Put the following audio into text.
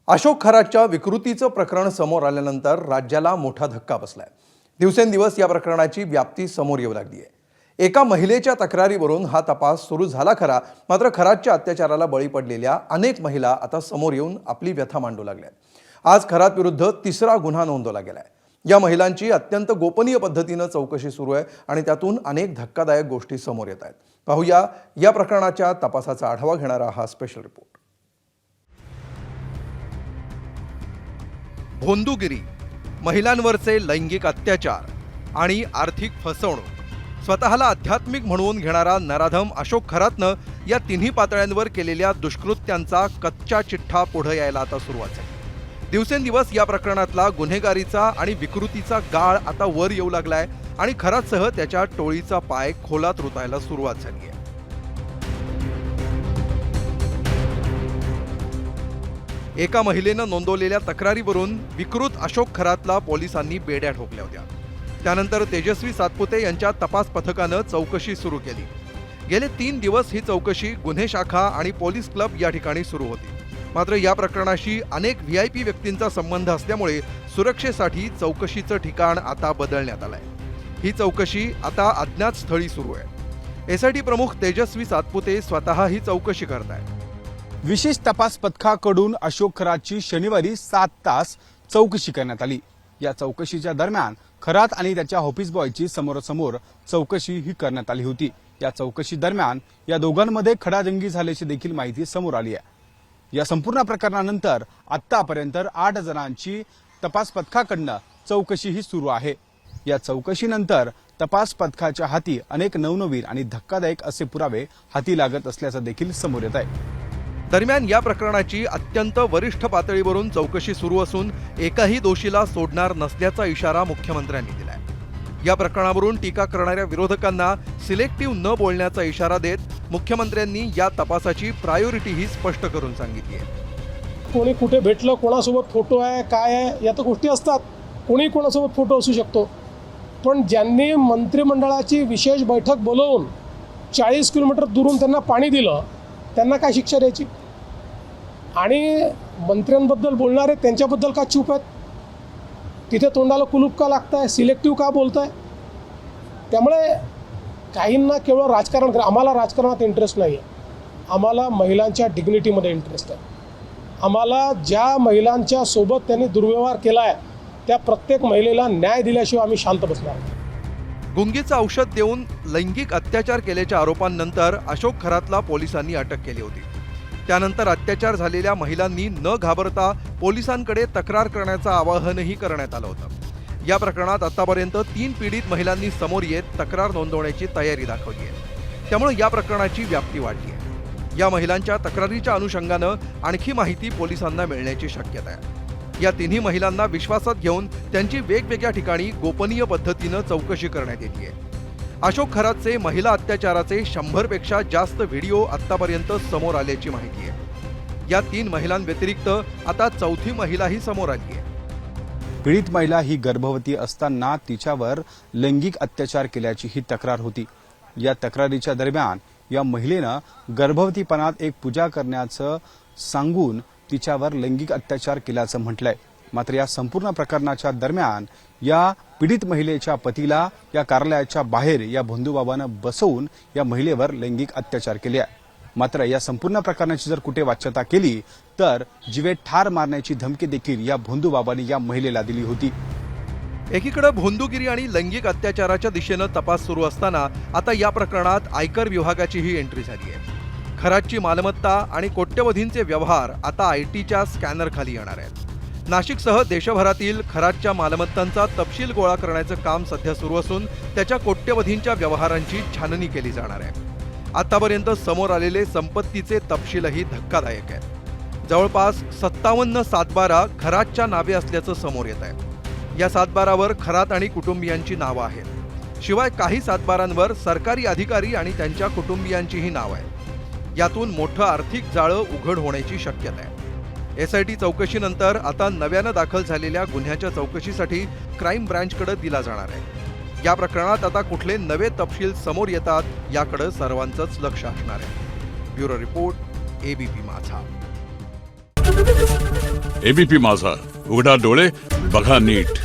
अशोक खरातच्या विकृतीचं प्रकरण समोर आल्यानंतर राज्याला मोठा धक्का बसलाय। दिवसेंदिवस या प्रकरणाची व्याप्ती समोर येऊ लागली आहे। एका महिलेच्या तक्रारीवरून हा तपास सुरू झाला खरा, मात्र खरातच्या अत्याचाराला बळी पडलेल्या अनेक महिला आता समोर येऊन आपली व्यथा मांडू लागल्या। आज खरात विरुद्ध तिसरा गुन्हा नोंदवला गेलाय। या महिलांची अत्यंत गोपनीय पद्धतीने चौकशी सुरू आहे आणि त्यातून अनेक धक्कादायक गोष्टी समोर येत आहेत। पाहूया या प्रकरणाच्या तपासाचा आढावा घेणारा हा स्पेशल रिपोर्ट। भोंदूगिरी, महिलांवरचे लैंगिक अत्याचार आणि आर्थिक फसवणूक, स्वतःला आध्यात्मिक म्हणवून घेणारा नराधम अशोक खरातनं या तिन्ही पातळ्यांवर केलेल्या दुष्कृत्यांचा कच्चा चिठ्ठा पुढे यायला आता सुरुवात आहे। दिवसेंदिवस या प्रकरणातला गुन्हेगारीचा आणि विकृतीचा गाळ आता वर येऊ लागलाय आणि खरातसह त्याच्या टोळीचा पाय खोलात रुतायला सुरुवात झाली आहे। एका महिलेनं नोंदवलेल्या तक्रारीवरून विकृत अशोक खरातला पोलिसांनी बेड्या ठोकल्या होत्या। त्यानंतर तेजस्वी सातपुते यांच्या तपास पथकानं चौकशी सुरू केली। गेले 3 दिवस ही चौकशी गुन्हे शाखा आणि पोलीस क्लब या ठिकाणी सुरू होती। मात्र या प्रकरणाशी अनेक VIP व्यक्तींचा संबंध असल्यामुळे सुरक्षेसाठी चौकशीचं ठिकाण आता बदलण्यात आलंय। ही चौकशी आता अज्ञात स्थळी सुरू आहे। SIT प्रमुख तेजस्वी सातपुते स्वतः ही चौकशी करतायत। विशेष तपास पथकाकडून अशोक खरातची शनिवारी 7 तास चौकशी करण्यात आली। या चौकशीच्या दरम्यान खरात आणि त्याच्या ऑफिस बॉयची समोरासमोर चौकशी ही करण्यात आली होती। या चौकशी दरम्यान या दोघांमध्ये खडाजंगी झाल्याची देखील माहिती समोर आली आहे। या संपूर्ण प्रकरणानंतर आतापर्यंत 8 जणांची तपास पथकाकडून चौकशी ही सुरू आहे। या चौकशीनंतर तपास पथकाच्या हाती अनेक नवनवीन आणि धक्कादायक असे पुरावे हाती लागत असल्याचं देखील समोर येत आहे। दरम्यान या प्रकरणाची अत्यंत वरिष्ठ पातळीवरून चौकशी सुरू असून एकाही दोषीला सोडणार नसल्याचा इशारा मुख्यमंत्र्यांनी दिलाय। या प्रकरणावरून टीका करणाऱ्या विरोधकांना सिलेक्टिव्ह न बोलण्याचा इशारा देत मुख्यमंत्र्यांनी या तपासाची प्रायोरिटी ही स्पष्ट करून सांगितली आहे। कोणी कुठे भेटलं, कोणासोबत फोटो आहे, काय आहे, या तर गोष्टी असतात। कोणी कोणासोबत फोटो असू शकतो, पण ज्यांनी मंत्रिमंडळाची विशेष बैठक बोलवून 40 किलोमीटर दुरून त्यांना पाणी दिलं, त्यांना काय शिक्षा द्यायची? आणि मंत्र्यांबद्दल बोलणारे त्यांच्याबद्दल का चूप आहेत? तिथे तोंडाला कुलूप का लागतंय? सिलेक्टिव्ह का बोलताय? त्यामुळे काहींना केवळ राजकारण आम्हाला राजकारणात इंटरेस्ट नाही आहे। आम्हाला महिलांच्या डिग्निटीमध्ये इंटरेस्ट आहे। आम्हाला ज्या महिलांच्या सोबत त्यांनी दुर्व्यवहार केला आहे त्या प्रत्येक महिलेला न्याय दिल्याशिवाय आम्ही शांत बसणार नाही। गुंगीचं औषध देऊन लैंगिक अत्याचार केल्याच्या आरोपांनंतर अशोक खरातला पोलिसांनी अटक केली होती। त्यानंतर अत्याचार झालेल्या महिलांनी न घाबरता पोलिसांकडे तक्रार करण्याचं आवाहनही करण्यात आलं होतं। या प्रकरणात आतापर्यंत 3 पीडित महिलांनी समोर येत तक्रार नोंदवण्याची तयारी दाखवली आहे। त्यामुळे या प्रकरणाची व्याप्ती वाढली आहे। या महिलांच्या तक्रारीच्या अनुषंगानं आणखी माहिती पोलिसांना मिळण्याची शक्यता आहे। या तिन्ही महिलांना विश्वासात घेऊन त्यांची वेगवेगळ्या ठिकाणी गोपनीय पद्धतीनं चौकशी करण्यात येते आहे। अशोक खरातचे महिला अत्याचाराचे 100 पेक्षा जास्त व्हिडिओ आतापर्यंत समोर आल्याची माहिती आहे। या 3 महिलांव्यतिरिक्त आता 4थी महिलाही समोर आली आहे। पीडित महिला ही गर्भवती असताना तिच्यावर लैंगिक अत्याचार केल्याची ही तक्रार होती। या तक्रारीच्या दरम्यान या महिलेनं गर्भवतीपणात एक पूजा करण्याचं सांगून तिच्यावर लैंगिक अत्याचार केल्याचं म्हटलंय। मात्र या संपूर्ण प्रकरणाच्या दरम्यान या पीडित महिलेच्या पतीला या कार्यालयाच्या बाहेर या भोंदूबाबानं बसवून या महिलेवर लैंगिक अत्याचार केले आहे। मात्र या संपूर्ण प्रकरणाची जर कुठे वाच्यता केली तर जीवेत ठार मारण्याची धमकी देखील या भोंदूबाबांनी या महिलेला दिली होती। एकीकडे भोंदूगिरी आणि लैंगिक अत्याचाराच्या दिशेनं तपास सुरू असताना आता या प्रकरणात आयकर विभागाचीही एंट्री झाली आहे। खरातची मालमत्ता आणि कोट्यवधींचे व्यवहार आता ITच्या स्कॅनर खाली येणार आहेत। नाशिकसह देशभरातील खरातच्या मालमत्तांचा तपशील गोळा करण्याचं काम सध्या सुरू असून त्याच्या कोट्यवधींच्या व्यवहारांची छाननी केली जाणार आहे। आतापर्यंत समोर आलेले संपत्तीचे तपशीलही धक्कादायक आहेत। जवळपास 57 सातबारा खरातच्या नावे असल्याचं समोर येत आहे। या सातबारावर खरात आणि कुटुंबियांची नावं आहेत। शिवाय काही सातबारांवर सरकारी अधिकारी आणि त्यांच्या कुटुंबियांचीही नावं आहेत। यातून मोठं आर्थिक जाळं उघड होण्याची शक्यता आहे। SIT चौकशीनंतर आता नव्यानं दाखल झालेल्या गुन्ह्याच्या चौकशीसाठी क्राईम ब्रँचकडे दिला जाणार आहे। या प्रकरणात आता कुठले नवे तपशील समोर येतात याकडे सर्वांचंच लक्ष असणार आहे। ब्युरो रिपोर्ट, ABP माझा। एबीपी माझा, उघडा डोळे बघा नीट.